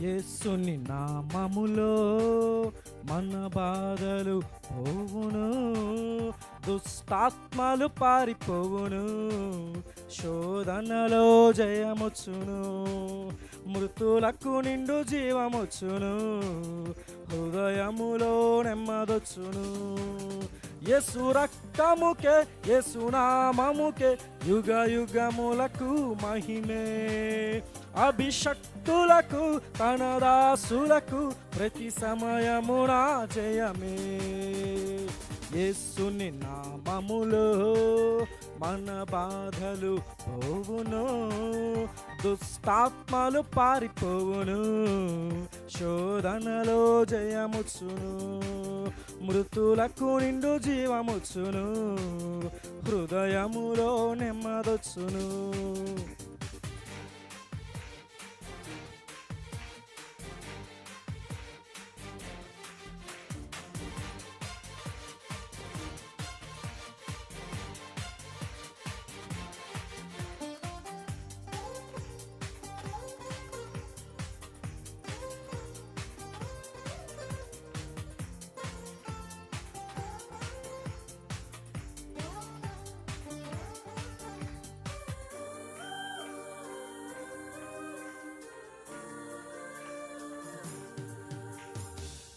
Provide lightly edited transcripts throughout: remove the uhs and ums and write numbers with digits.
యేసుని నామములో మన బాధలు పోవును, దుష్టాత్మలు పారిపోవును, శోధనలో జయమొచ్చును, మృతులకు నిండు జీవమొచ్చును, హృదయములో నెమ్మదొచ్చును. యేసు రక్తముకే, యేసు నామముకే యుగ యుగములకు మహిమే. అభిషక్తులకు తన దాసులకు ప్రతి సమయమున జయమే. యేసుని నామములో మన బాధలు పోవును, దుష్టాత్మలు పారిపోవును, శోధనలో జయముచ్చును, మృతులకు నిండు జీవముచ్చును, హృదయములో నెమ్మదొచ్చును.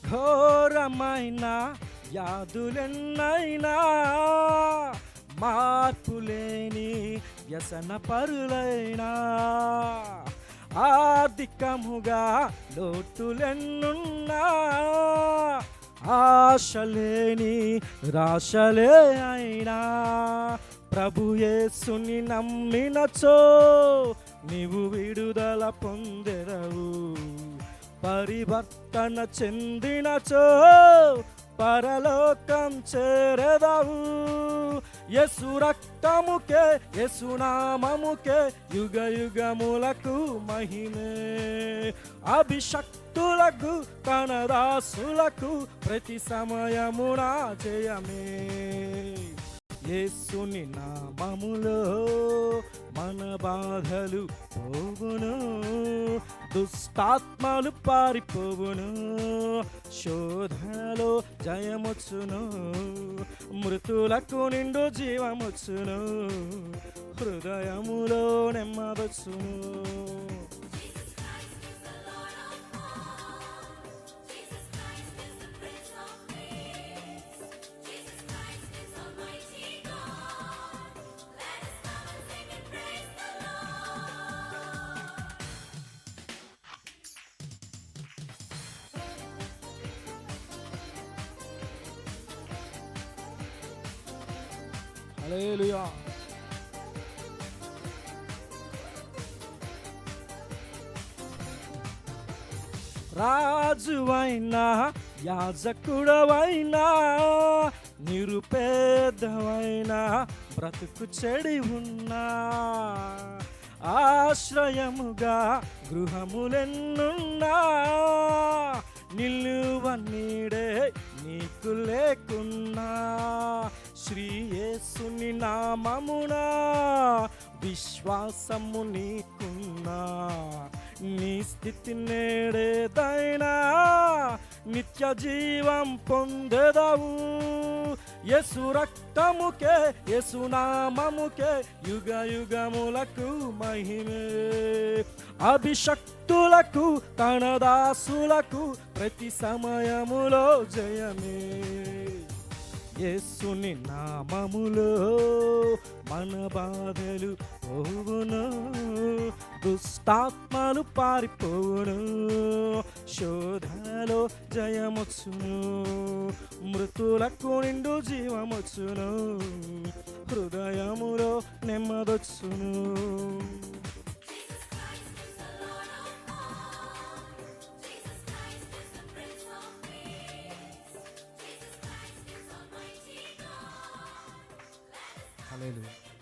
ఘోరమైన వ్యాధులెన్నైనా, మార్పులేని వ్యసన పరులైనా, ఆర్థికముగా లోటులెన్నున్నా, ఆశలేని రాశలే అయినా, ప్రభు యేసుని నమ్మినచో నీవు విడుదల పొందెదవు. పరివర్తన చెందినచో పరలోకం చేరెదవు. యేసు రక్తముకే, యేసు నామముకే యుగ యుగములకు మహిమే. అభిషక్తులకు తన దాసులకు ప్రతి సమయమున జయమే. యేసుని నామములో మన బాధలు పోవును, దుష్టాత్మలు పారిపోవును, శోధనలో జయమొచ్చును, మృతులకు నిండు జీవమొచ్చును, హృదయములో నెమ్మదొచ్చును. హల్లెలూయా. రాజువైనా, యాజకుడవైనా, నిరుపేదవైనా, బ్రతుకు చెడి ఉన్నా, ఆశ్రయముగా గృహములెన్నున్నా, నిలువ నీడే నీకు లేకున్నా, శ్రీ యేసుని నామమున విశ్వాసము నీకున్నా, నీ స్థితి నేడేదైనా నిత్య జీవం పొందెదవు. యేసు రక్తముకే, యేసు నామముకే యుగ యుగములకు మహిమే. అభిషక్తులకు తన దాసులకు ప్రతి సమయములో జయమే. యేసుని నామములో మన బాధలు పోవును, దుష్టాత్మలు పారిపోవును, శోధనలో జయమొచ్చును, మృతులకు నిండు జీవమొచ్చును, హృదయములో నెమ్మదొచ్చును. హల్లెలూయా.